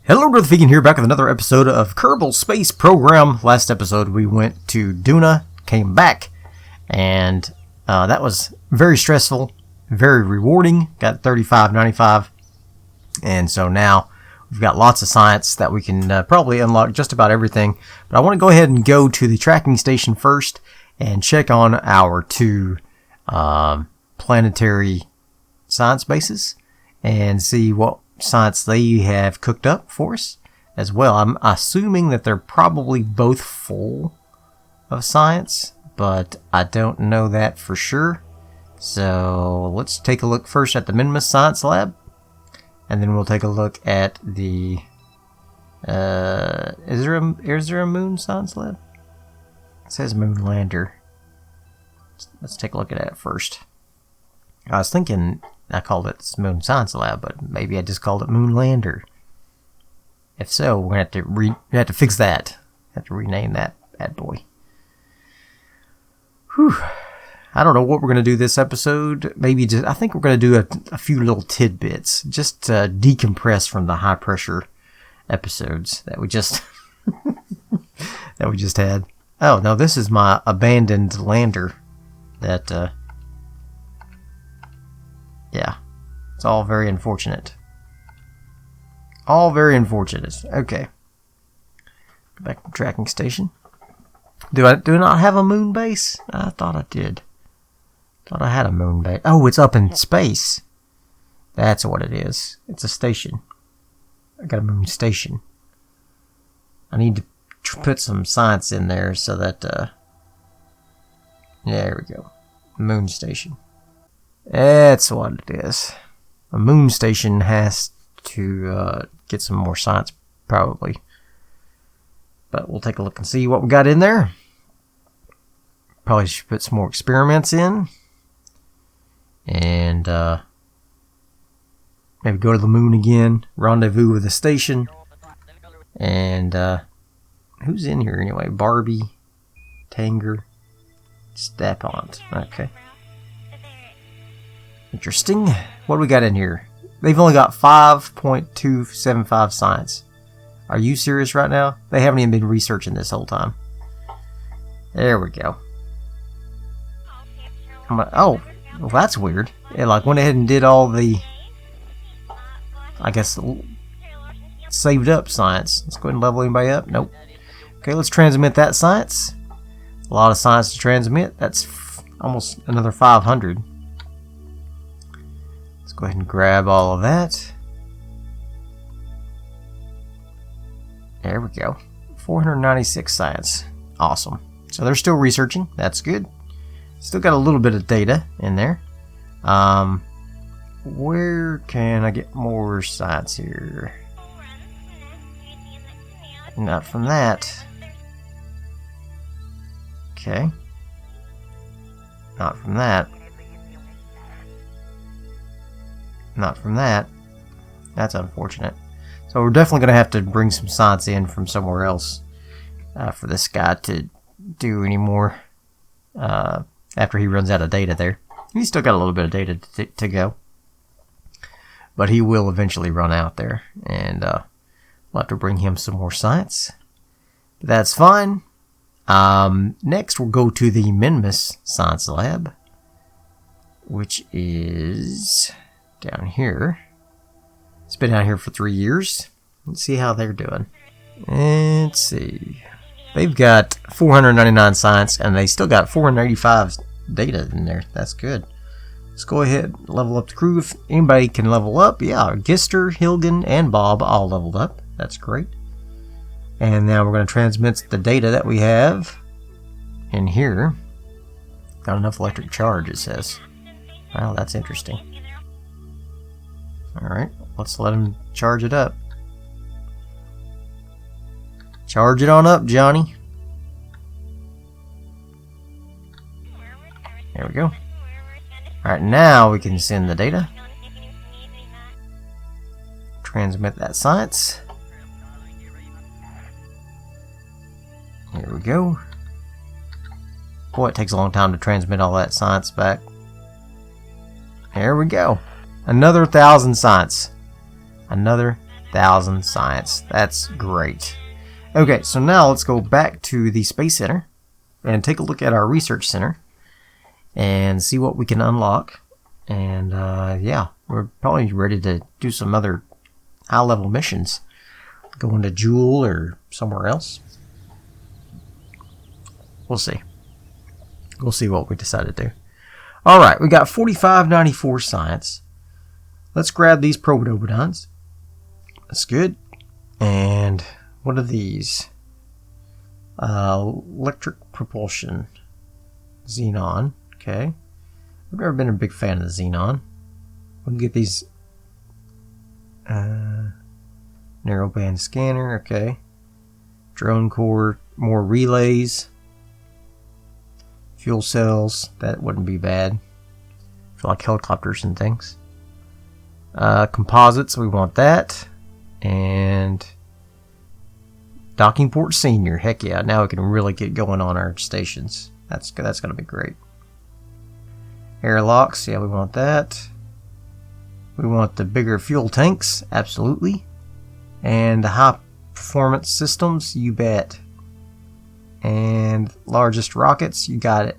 Hello, Darthvegan here, back with another episode of Kerbal Space Program. Last episode we went to Duna, came back, and that was very stressful, very rewarding. Got 35.95, and so now we've got lots of science that we can probably unlock just about everything. But I want to go ahead and go to the tracking station first and check on our two planetary science bases and see what science they have cooked up for us as well. I'm assuming that they're probably both full of science, but I don't know that for sure. So let's take a look first at the Minimus Science Lab, and then we'll take a look at the is there a Moon Science Lab? It says Moon Lander. Let's take a look at that first. I was thinking I called it Moon Science Lab, but maybe I just called it Moon Lander. If so, we're gonna have to fix that. Have to rename that bad boy. Whew. I don't know what we're gonna do this episode. I think we're gonna do a few little tidbits, just to decompress from the high pressure episodes that we just had. Oh no, this is my abandoned lander. That yeah, it's all very unfortunate. All very unfortunate. Okay. Go back to the tracking station. Do I not have a moon base? I thought I did. Thought I had a moon base. Oh, it's up in space. That's what it is. It's a station. I got a moon station. I need to put some science in there so that yeah, there we go. Moon station. That's what it is. A moon station has to get some more science, probably. But we'll take a look and see what we got in there. Probably should put some more experiments in. And maybe go to the moon again. Rendezvous with the station. And who's in here anyway? Barbie, Tanger, Stapont. Okay. Interesting. What do we got in here? They've only got 5.275 science. Are you serious right now? They haven't even been researching this whole time. There we go. Oh, well, that's weird. It went ahead and did all the, I guess, saved up science. Let's go ahead and level anybody up. Nope. Okay, let's transmit that science. A lot of science to transmit. That's almost another 500. Go ahead and grab all of that. There we go. 496 science. Awesome. So they're still researching. That's good. Still got a little bit of data in there. Where can I get more science here? Not from that. Okay. Not from that. Not from that. That's unfortunate. So we're definitely going to have to bring some science in from somewhere else for this guy to do any more after he runs out of data there. He's still got a little bit of data to go. But he will eventually run out there. And we'll have to bring him some more science. But that's fine. Next we'll go to the Minimus Science Lab, which is down here. It's been out here for 3 years. Let's see how they're doing. Let's see. They've got 499 science, and they still got 485 data in there. That's good. Let's go ahead and level up the crew. If anybody can level up, yeah, Gister, Hilgen, and Bob all leveled up. That's great. And now we're going to transmit the data that we have in here. Got enough electric charge, it says. Wow, that's interesting. Alright, let's let him charge it up. Charge it on up, Johnny. There we go. Alright, now we can send the data. Transmit that science. Here we go. Boy, it takes a long time to transmit all that science back. There we go. Another 1,000 science. Another 1,000 science. That's great. Okay, so now let's go back to the Space Center and take a look at our Research Center and see what we can unlock. And yeah, we're probably ready to do some other high-level missions. Go into Jewel or somewhere else. We'll see. We'll see what we decide to do. Alright, we got 4594 science. Let's grab these Probodobodons. That's good. And what are these? Electric propulsion. Xenon. Okay. I've never been a big fan of the Xenon. We can get these narrowband scanner. Okay. Drone core. More relays. Fuel cells. That wouldn't be bad. For like helicopters and things. Composites. We want that. And docking port senior. Heck yeah. Now we can really get going on our stations. That's going to be great. Airlocks, yeah, we want that. We want the bigger fuel tanks, absolutely. And the high performance systems, you bet. And largest rockets, you got it.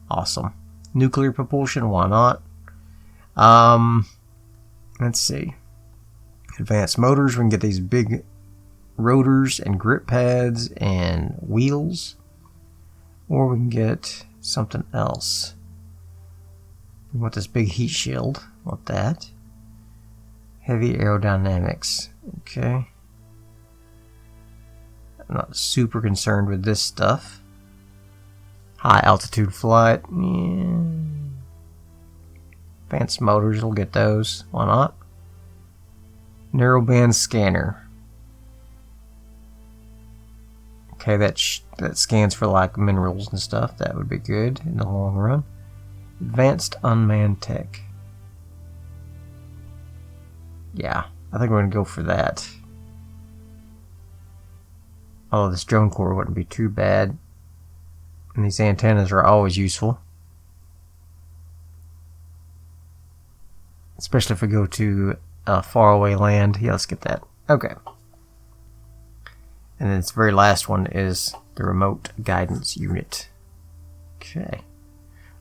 Awesome. Nuclear propulsion, why not? Let's see. Advanced motors, we can get these big rotors and grip pads and wheels. Or we can get something else. We want this big heat shield. Want that. Heavy aerodynamics. Okay. I'm not super concerned with this stuff. High altitude flight. Yeah. Advanced motors, we'll get those. Why not? Narrowband scanner. Okay, that scans for like minerals and stuff. That would be good in the long run. Advanced unmanned tech. Yeah, I think we're going to go for that. Oh, this drone core wouldn't be too bad. And these antennas are always useful. Especially if we go to a faraway land. Yeah, let's get that. Okay. And then this very last one is the remote guidance unit. Okay.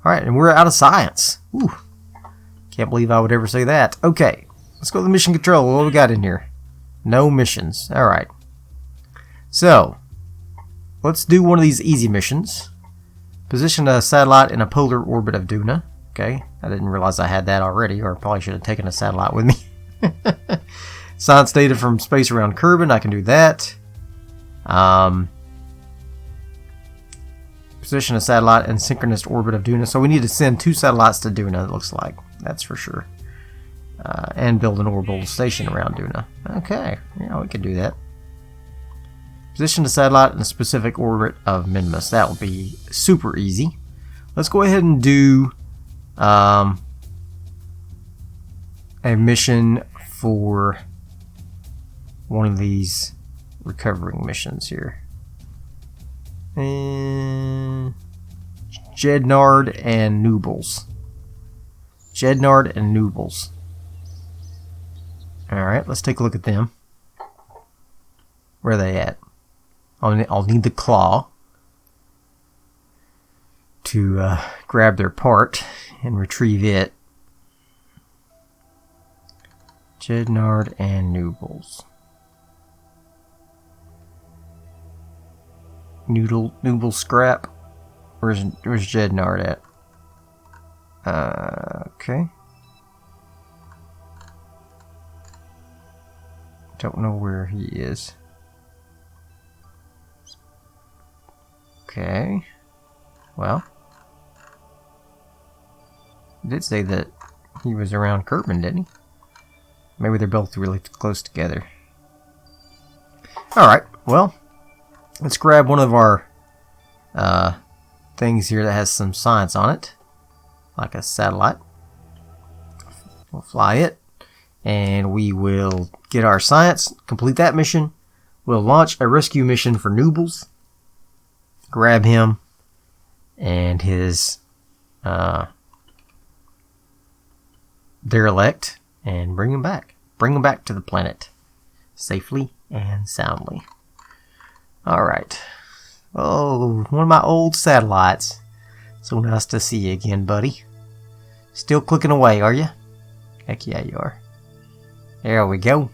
Alright, and we're out of science. Ooh. Can't believe I would ever say that. Okay. Let's go to the mission control. What do we got in here? No missions. Alright. So, let's do one of these easy missions. Position a satellite in a polar orbit of Duna. Okay. I didn't realize I had that already, or I probably should have taken a satellite with me. Science data from space around Kerbal. I can do that. Position a satellite in synchronous orbit of Duna. So we need to send 2 satellites to Duna, it looks like. That's for sure. And build an orbital station around Duna. Okay, yeah, we could do that. Position the satellite in a specific orbit of Minmus. That will be super easy. Let's go ahead and do a mission for one of these recovering missions here. And Jednard and Noobles. Jednard and Noobles. Alright, let's take a look at them. Where are they at? I'll need the claw to grab their part and retrieve it. Jednard and Noobles. Noodle scrap. Where's Jednard at? Okay. Don't know where he is. Okay. Well. He did say that he was around Kerbal, didn't he? Maybe they're both really close together. Alright, well. Let's grab one of our things here that has some science on it. Like a satellite. We'll fly it. And we will get our science, complete that mission. We'll launch a rescue mission for Noobles. Grab him and his derelict and bring him back. Bring him back to the planet. safely and soundly. Alright. Oh, one of my old satellites. So nice to see you again, buddy. Still clicking away, are you? Heck yeah, you are. There we go.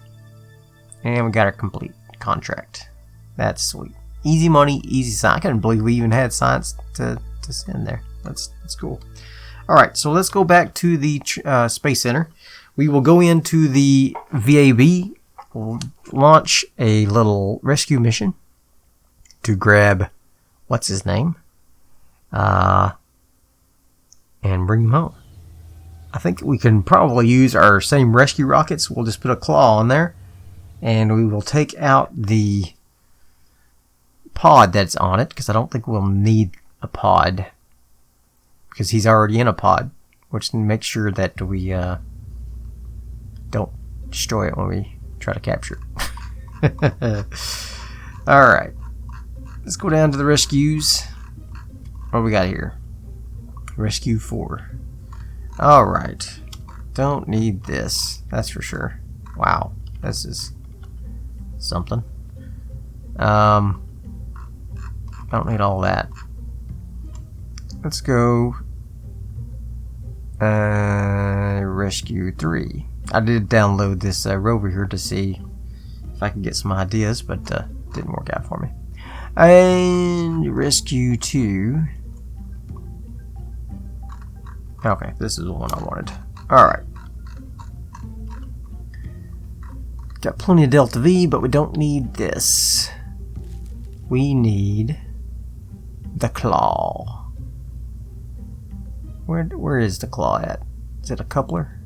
And we got our complete contract. That's sweet. Easy money, easy science. I couldn't believe we even had science to send there. That's cool. Alright, so let's go back to the Space Center. We will go into the VAB, launch a little rescue mission to grab, what's his name? And bring him home. I think we can probably use our same rescue rockets. We'll just put a claw on there, and we will take out the pod that's on it, because I don't think we'll need a pod, because he's already in a pod, which makes sure that we don't destroy it when we try to capture it. Alright, let's go down to the rescues. What do we got here? Rescue 4. Alright, don't need this, that's for sure. Wow, this is something. I don't need all that. Let's go rescue 3. I did download this rover here to see if I can get some ideas, but didn't work out for me. And rescue 2. Okay, this is the one I wanted. Alright. Got plenty of DeltaV, but we don't need this. We need the claw. Where is the claw at? Is it a coupler?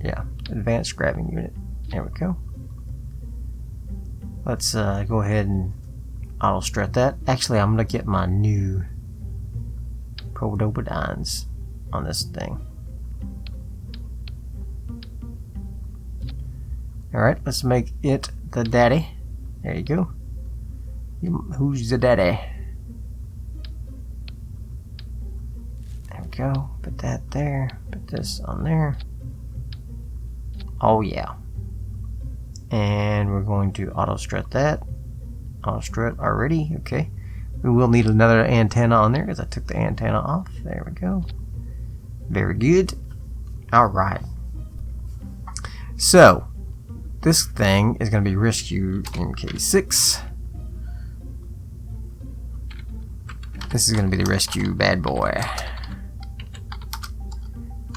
Yeah, advanced grabbing unit. There we go. Let's go ahead and auto strut that. Actually, I'm gonna get my new Probodobodines on this thing. Alright, let's make it the daddy. There you go. Who's the daddy? There we go. Put that there. Put this on there. Oh yeah. And we're going to auto strut that. Auto strut already. Okay. We will need another antenna on there because I took the antenna off. There we go. Very good. Alright. So, this thing is going to be rescue MK6. This is going to be the rescue bad boy.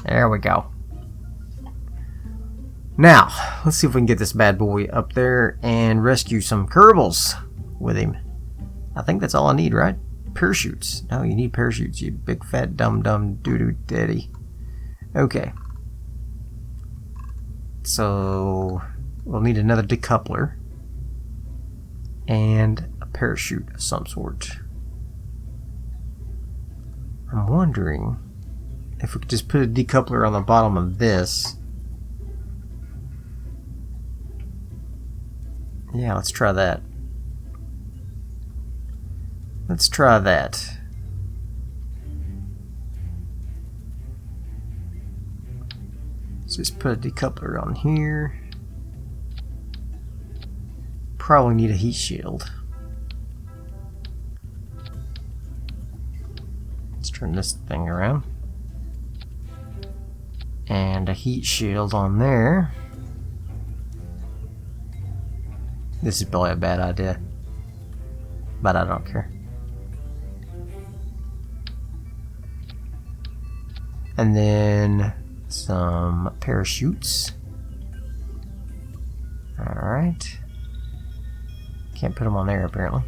There we go. Now, let's see if we can get this bad boy up there and rescue some Kerbals with him. I think that's all I need, right? Parachutes. No, you need parachutes, you big fat dumb doo-doo daddy. Okay. So, we'll need another decoupler and a parachute of some sort. I'm wondering if we could just put a decoupler on the bottom of this. Yeah, let's try that. Let's try that. Let's just put a decoupler on here. Probably need a heat shield. Let's turn this thing around. And a heat shield on there. This is probably a bad idea, but I don't care. And then some parachutes. Alright. Can't put them on there apparently.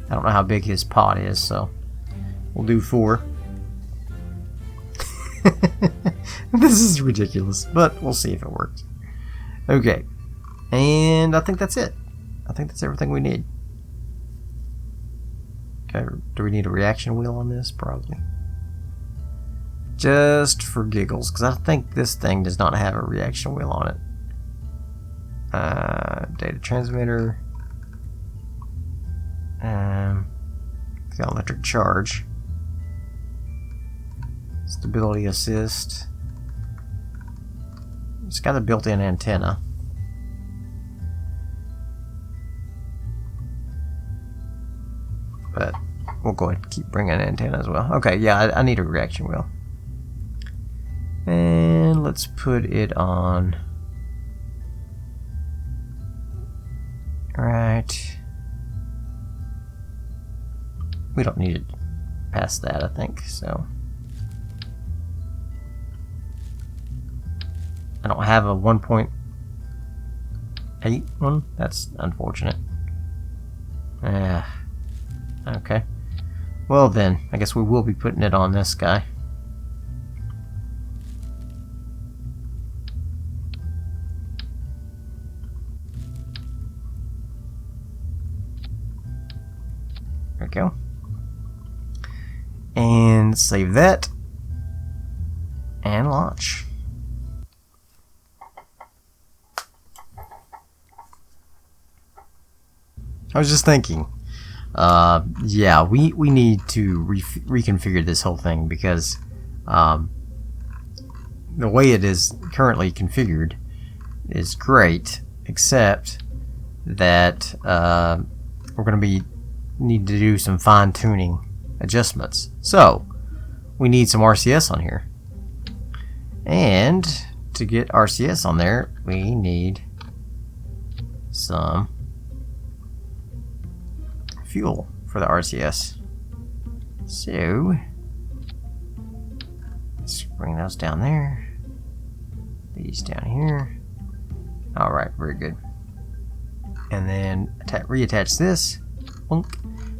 I don't know how big his pod is, so we'll do 4. This is ridiculous, but we'll see if it works. Okay, and I think that's it. I think that's everything we need. Okay, do we need a reaction wheel on this? Probably. Just for giggles, because I think this thing does not have a reaction wheel on it. Data transmitter. Got electric charge. Stability assist. It's got a built-in antenna. But we'll go ahead and keep bringing an antenna as well. Okay, yeah, I need a reaction wheel. And let's put it on right. We don't need it past that, I think, so. I don't have a 1.8 one. That's unfortunate. Okay. Well then, I guess we will be putting it on this guy. There we go. And save that. And launch. I was just thinking, yeah, we need to reconfigure this whole thing because the way it is currently configured is great, except that we're going to need to do some fine-tuning adjustments. So we need some RCS on here, and to get RCS on there, we need some fuel for the RCS. So let's bring those down there, these down here. Alright, very good. And then reattach this. Boink.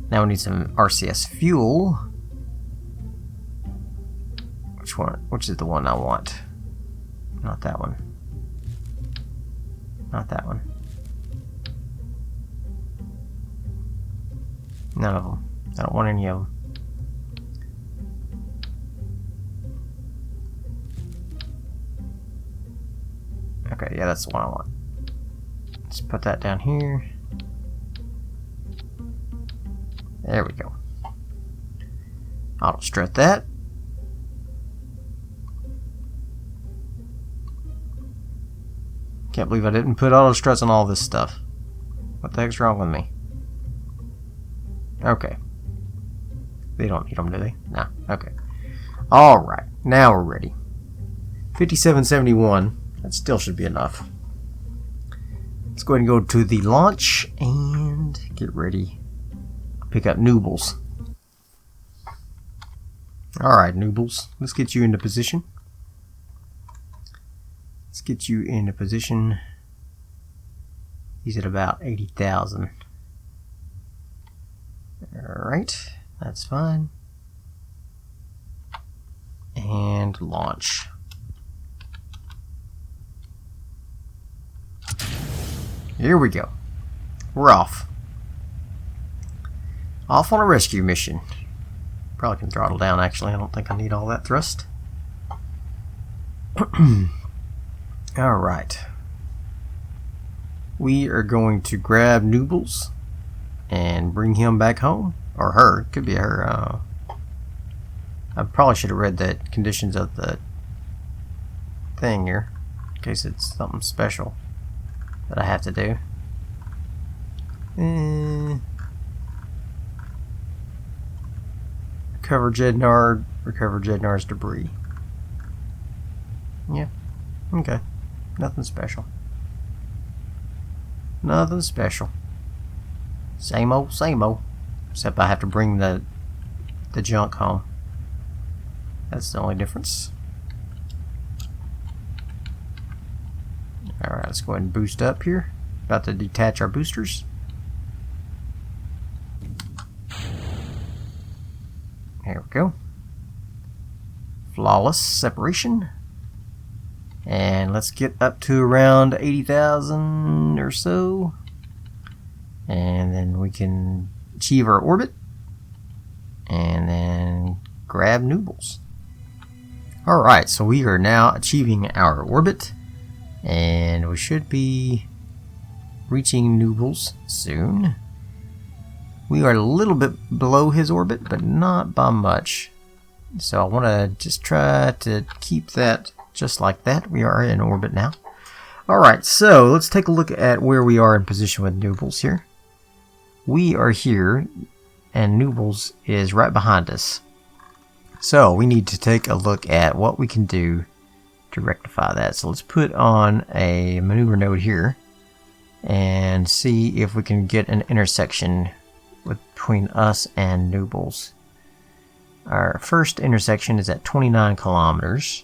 Now we need some RCS fuel. Which one? Which is the one I want? Not that one. Not that one. None of them. I don't want any of them. Okay, yeah, that's the one I want. Let's put that down here. There we go. Auto strut that. Can't believe I didn't put auto struts on all this stuff. What the heck's wrong with me? Okay. They don't need them, do they? No. Okay. Alright. Now we're ready. 5771. That still should be enough. Let's go ahead and go to the launch and get ready. Pick up Noobles. Alright, Noobles. Let's get you into position. Let's get you into position. He's at about 80,000. Alright, that's fine. And launch. Here we go. We're off. Off on a rescue mission. Probably can throttle down, actually. I don't think I need all that thrust. Alright. We are going to grab Noobles and bring him back home. Or her. It could be her. I probably should have read the conditions of the thing here, in case it's something special that I have to do. Recover Jednard. Recover Jednard's debris. Yeah. Okay. Nothing special. Nothing special. Same old, same old. Except I have to bring the junk home. That's the only difference. Alright, let's go ahead and boost up here. About to detach our boosters. Here we go. Flawless separation. And let's get up to around 80,000 or so. And then we can achieve our orbit. And then grab Noobles. Alright, so we are now achieving our orbit. And we should be reaching Noobles soon. We are a little bit below his orbit, but not by much. So I want to just try to keep that just like that. We are in orbit now. Alright, so let's take a look at where we are in position with Nubbles here. We are here, and Nubbles is right behind us. So we need to take a look at what we can do to rectify that. So let's put on a maneuver node here and see if we can get an intersection between us and Nubbles. Our first intersection is at 29 kilometers.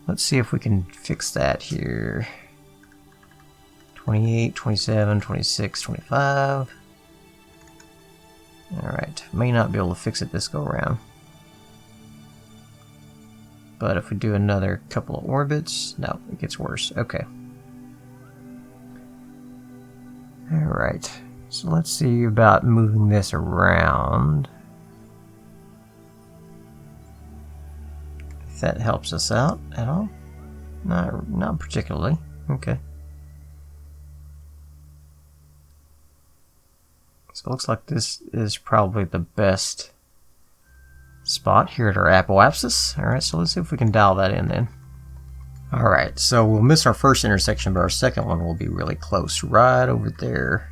Let's see if we can fix that here. 28, 27, 26, 25. Alright, may not be able to fix it this go around. But if we do another couple of orbits, no, it gets worse. Okay. Alright, so let's see about moving this around. If that helps us out at all. Not particularly. Okay. So it looks like this is probably the best spot here at our apoapsis. Alright, so let's see if we can dial that in then. Alright, so we'll miss our first intersection, but our second one will be really close. Right over there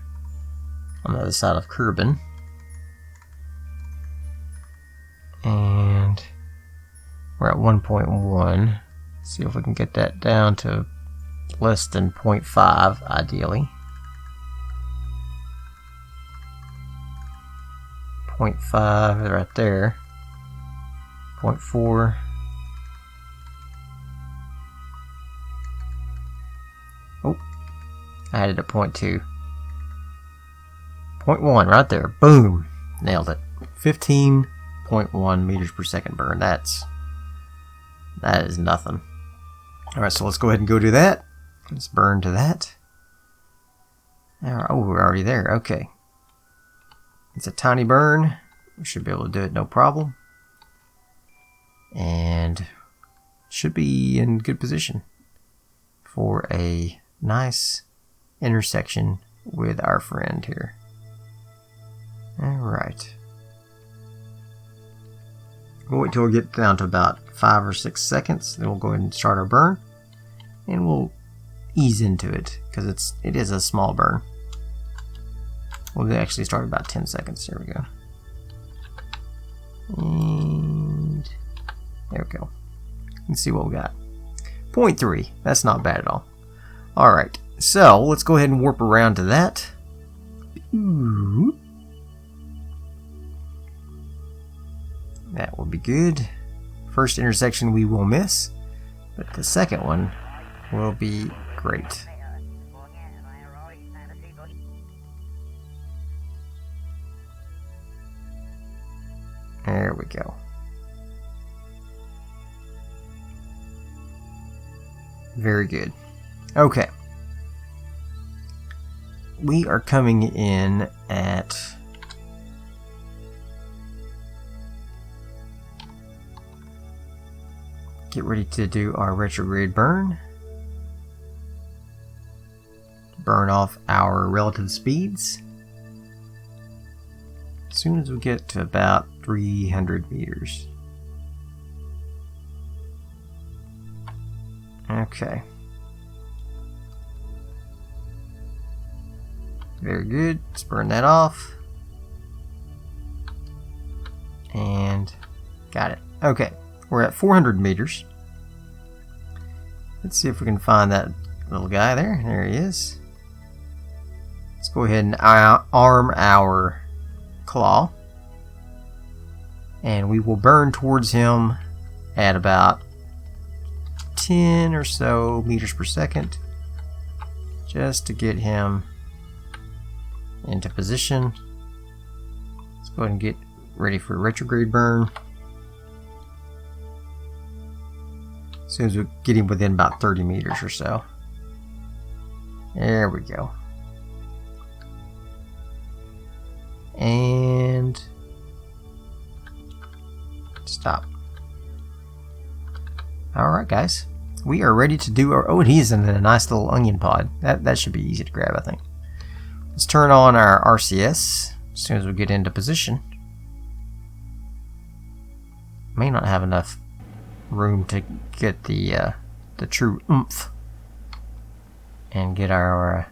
on the other side of Kerbal. And we're at 1.1. See if we can get that down to less than 0.5 ideally. 0.5 right there. 0.4. Oh, I had it at 0.2. 0.1 right there. Boom! Nailed it. 15.1 meters per second burn. That is nothing. Alright, so let's go ahead and go do that. Let's burn to that. Oh, we're already there. Okay. It's a tiny burn. We should be able to do it no problem. And should be in good position for a nice intersection with our friend here. Alright. We'll wait till we get down to about 5 or 6 seconds, then we'll go ahead and start our burn. And we'll ease into it, because it is a small burn. We'll actually start about 10 seconds. There we go. And there we go. Let's see what we got. 0.3. That's not bad at all. Alright, so let's go ahead and warp around to that. Ooh. That will be good. First intersection we will miss, but the second one will be great. There we go. Very good. Okay. We are coming in at get ready to do our retrograde burn. Burn off our relative speeds. As soon as we get to about 300 meters. Okay. Very good. Let's burn that off. And got it. Okay. We're at 400 meters. Let's see if we can find that little guy there. There he is. Let's go ahead and arm our claw. And we will burn towards him at about 10 or so meters per second. Just to get him into position. Let's go ahead and get ready for a retrograde burn. As soon as we get him within about 30 meters or so. There we go. And stop. Alright guys. We are ready to do our... Oh, and he's in a nice little onion pod. That should be easy to grab, I think. Let's turn on our RCS as soon as we get into position. May not have enough room to get the the true oomph and get our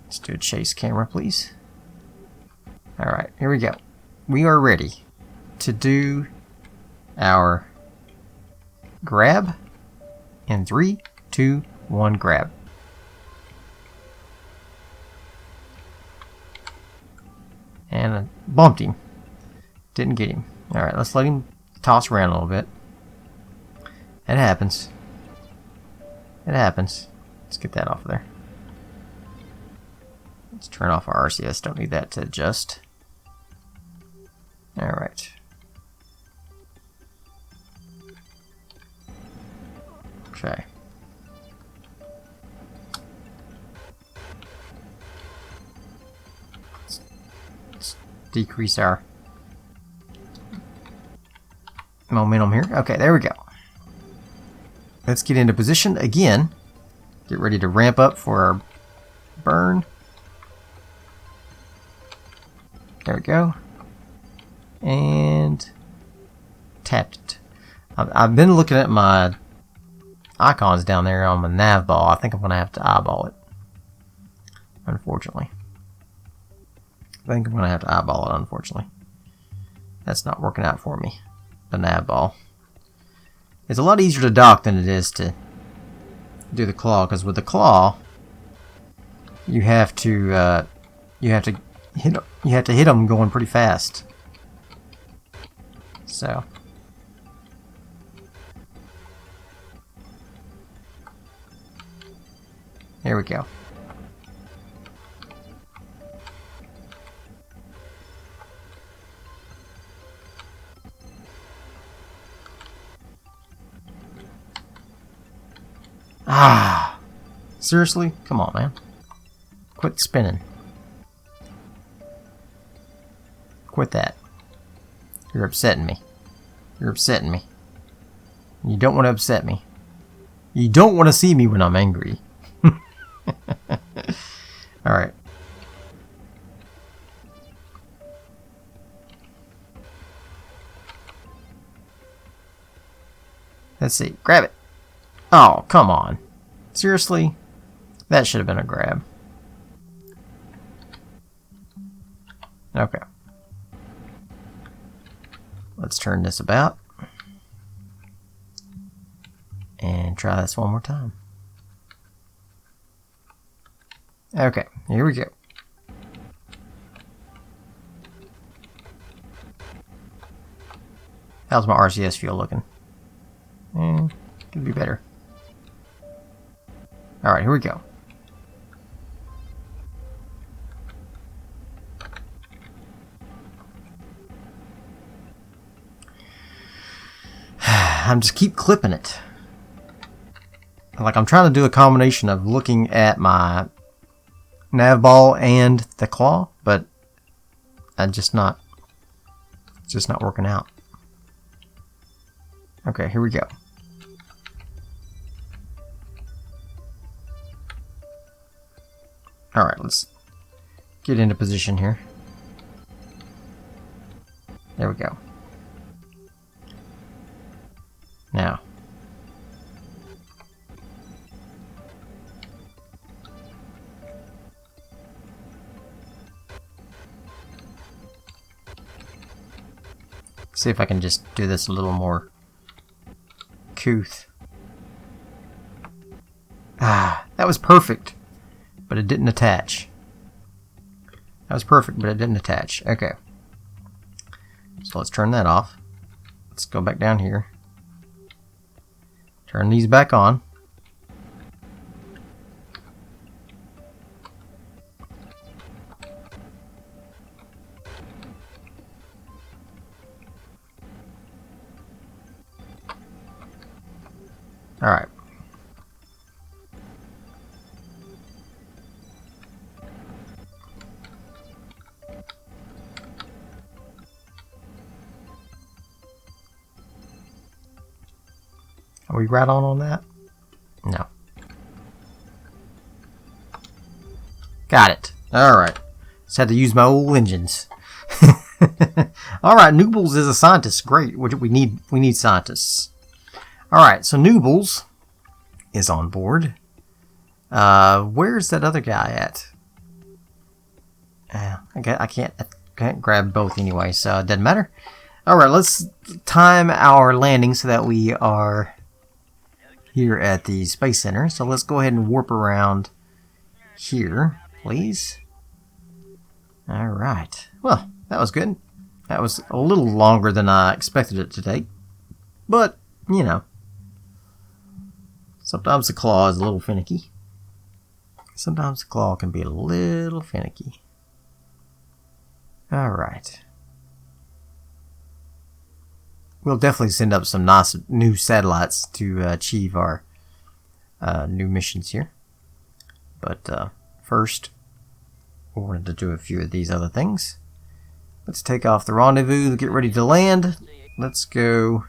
let's do a chase camera, please. Alright, here we go. We are ready to do our grab in 3, 2, 1, grab. And I bumped him. Didn't get him. Alright, let's let him toss around a little bit. It happens. It happens. Let's get that off of there. Let's turn off our RCS. Don't need that to adjust. Alright. Okay. Let's decrease our momentum here. Okay, there we go. Let's get into position again. Get ready to ramp up for our burn. There we go. And tapped it. I've been looking at my icons down there on my nav ball. I think I'm going to have to eyeball it. Unfortunately. I think I'm going to have to eyeball it, unfortunately. That's not working out for me. The nav ball. It's a lot easier to dock than it is to do the claw, because with the claw you have to hit them going pretty fast. So here we go. Ah, seriously? Come on, man. Quit spinning. Quit that. You're upsetting me. You're upsetting me. You don't want to upset me. You don't want to see me when I'm angry. Alright. Let's see. Grab it. Oh, come on. Seriously? That should have been a grab. Okay. Let's turn this about. And try this one more time. Okay, here we go. How's my RCS fuel looking? Could be better. Alright, here we go. I'm just keep clipping it. Like I'm trying to do a combination of looking at my nav ball and the claw, but it's just not working out. Okay, here we go. Alright, let's get into position here. There we go. Now. See if I can just do this a little more couth. Ah, that was perfect. But it didn't attach. That was perfect, but it didn't attach. Okay. So let's turn that off. Let's go back down here. Turn these back on. All right. Are we right on that? No. Got it. Alright. Just had to use my old engines. All right, Noobles is a scientist. Great. We need scientists. All right, so Noobles is on board. Where's that other guy at? I can't grab both anyway, so it doesn't matter. All right, let's time our landing so that we are here at the Space Center. So let's go ahead and warp around here, please. All right. Well, that was good. That was a little longer than I expected it to take. But, you know, sometimes the claw is a little finicky. Sometimes the claw can be a little finicky. All right. We'll definitely send up some nice new satellites to achieve our new missions here. But first, we wanted to do a few of these other things. Let's take off the rendezvous, get ready to land. Let's go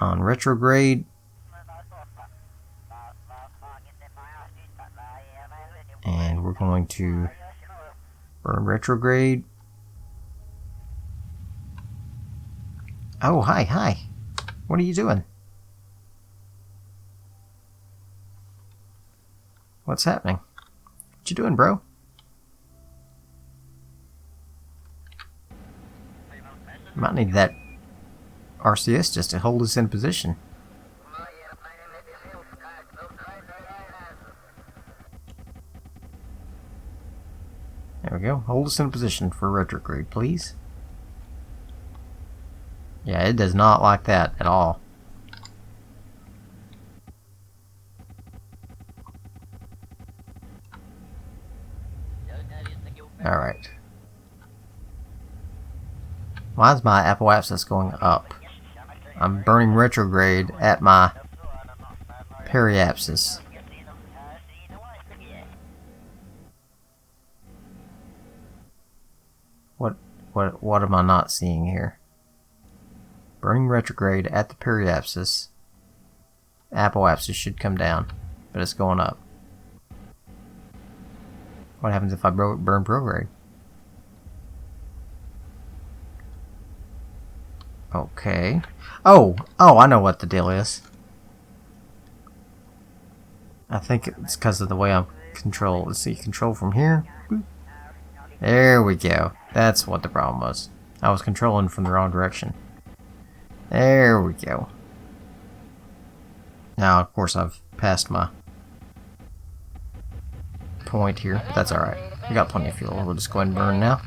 on retrograde. And we're going to burn retrograde. Oh, hi. What are you doing? What's happening? What you doing, bro? Might need that RCS just to hold us in position. There we go. Hold us in position for retrograde, please. Yeah, it does not like that at all. Alright. Why is my apoapsis going up? I'm burning retrograde at my periapsis. What am I not seeing here? Burning retrograde at the periapsis. Apoapsis should come down, but it's going up. What happens if I burn prograde? Okay. Oh, I know what the deal is. I think it's because of the way I'm control. Let's see, control from here. There we go. That's what the problem was. I was controlling from the wrong direction. There we go. Now, of course, I've passed my point here, but that's alright. We got plenty of fuel. We'll just go ahead and burn now.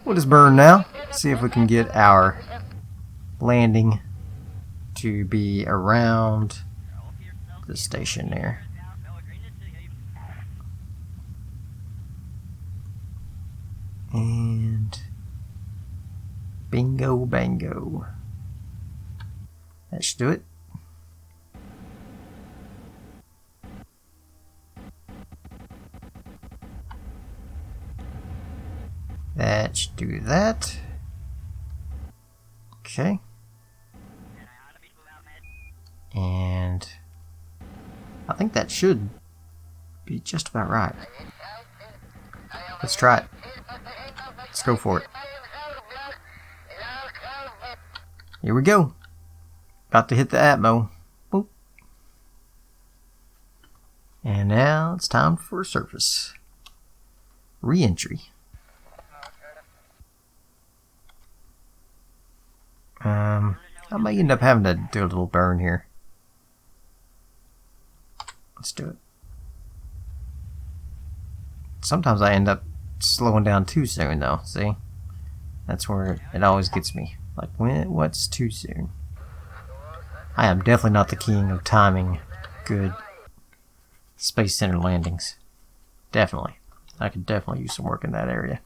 We'll just burn now. See if we can get our landing to be around the station there. And bingo bango. That should do it. That should do that. Okay. And I think that should be just about right. Let's try it. Let's go for it. Here we go. About to hit the atmo. Boop. And now it's time for surface. Re-entry. I may end up having to do a little burn here. Let's do it. Sometimes I end up slowing down too soon though, see? That's where it always gets me. Like, what's too soon? I am definitely not the king of timing good Space Center landings. Definitely. I could definitely use some work in that area.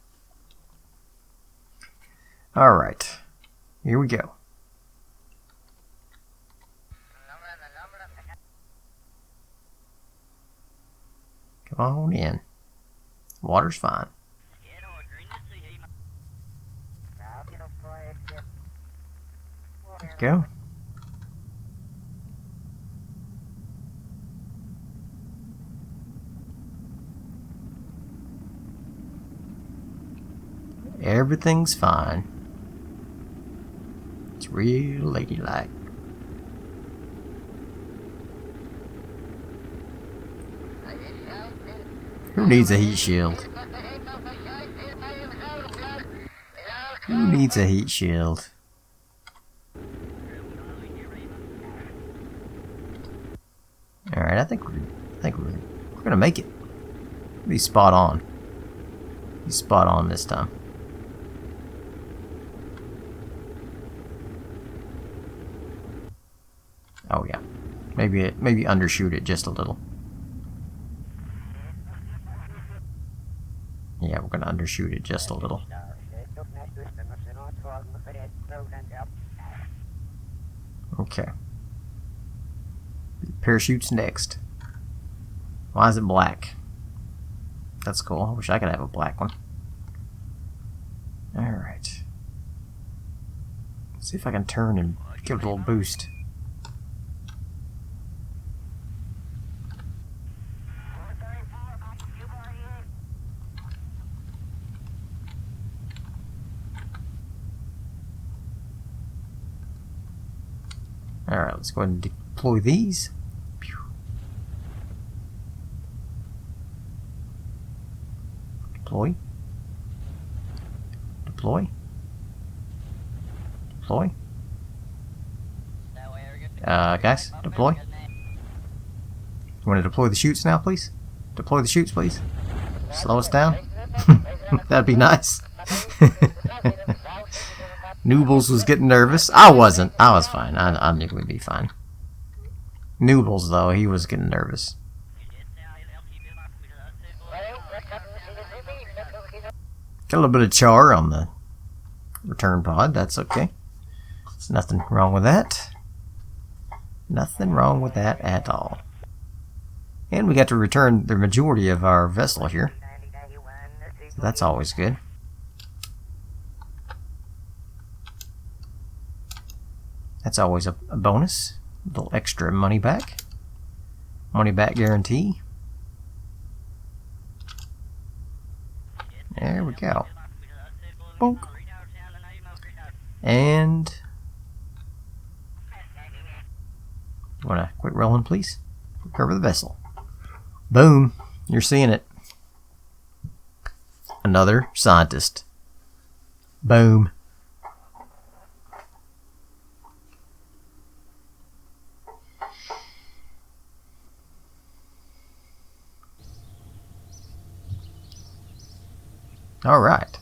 Alright. Here we go. Come on in. Water's fine. There we go. Everything's fine. It's real ladylike. Who needs a heat shield? Who needs a heat shield? Alright, I think we're gonna make it. Be spot on. Be spot on this time. Oh yeah. Maybe undershoot it just a little. Yeah, we're gonna undershoot it just a little. Okay. Parachute's next. Why is it black? That's cool. I wish I could have a black one. Alright. See if I can turn and give it a little boost. Alright, let's go ahead and deploy these. Deploy. Deploy. Deploy. Guys, deploy. You want to deploy the chutes now, please? Deploy the chutes, please. Slow us down. That'd be nice. Noobles was getting nervous. I wasn't. I was fine. I knew we'd be fine. Noobles, though, he was getting nervous. Got a little bit of char on the return pod. That's okay. There's nothing wrong with that. Nothing wrong with that at all. And we got to return the majority of our vessel here. So that's always good. That's always a bonus. A little extra money back. Money back guarantee. There we go. Bonk. And you wanna quit rolling, please? Recover the vessel. Boom. You're seeing it. Another scientist. Boom. Alright.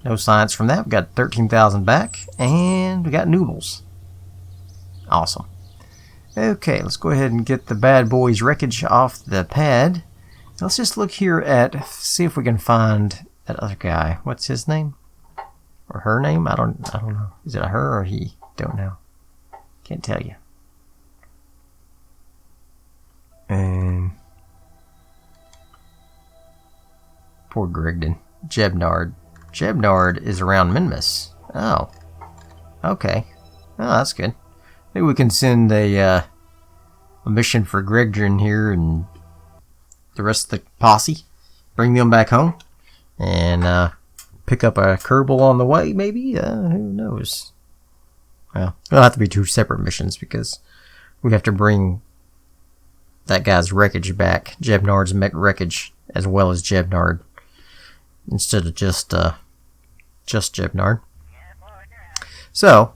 No science from that. We got 13,000 back. And we got noodles. Awesome. Okay, let's go ahead and get the bad boys wreckage off the pad. Let's just look here at, see if we can find that other guy. What's his name? Or her name? I don't know. Is it a her or he? Don't know. Can't tell you. Poor Grigden. Jebnard. Jebnard is around Minmus. Oh. Okay. Oh, that's good. Maybe we can send a mission for Gregdrin here and the rest of the posse. Bring them back home. And pick up a Kerbal on the way, maybe? Who knows? Well, it'll have to be two separate missions because we have to bring that guy's wreckage back. Jebnard's wreckage as well as Jebnard. Instead of just Jebnard. So,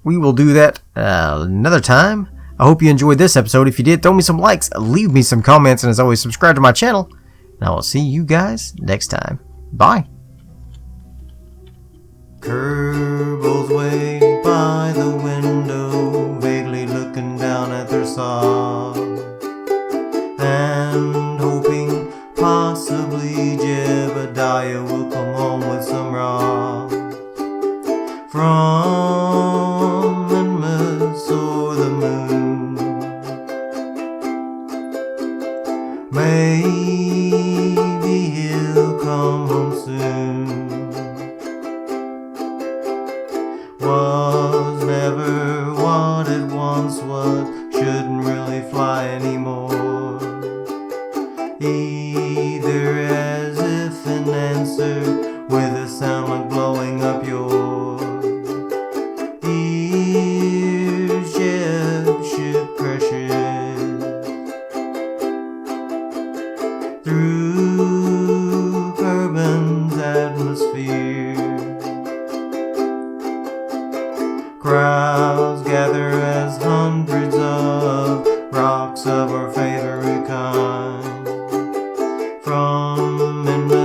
we will do that another time. I hope you enjoyed this episode. If you did, throw me some likes, leave me some comments, and as always, subscribe to my channel. And I will see you guys next time. Bye. Kerbal's waiting by the window, vaguely looking down at their saw, and hoping possibly Jebediah will come home with some raw from Minmus or the moon. Maybe he'll come home soon. Was never what it once was, shouldn't really fly anymore. Either as if an answer with a sound like blow through Kerbin's atmosphere. Crowds gather as hundreds of rocks of our favorite kind from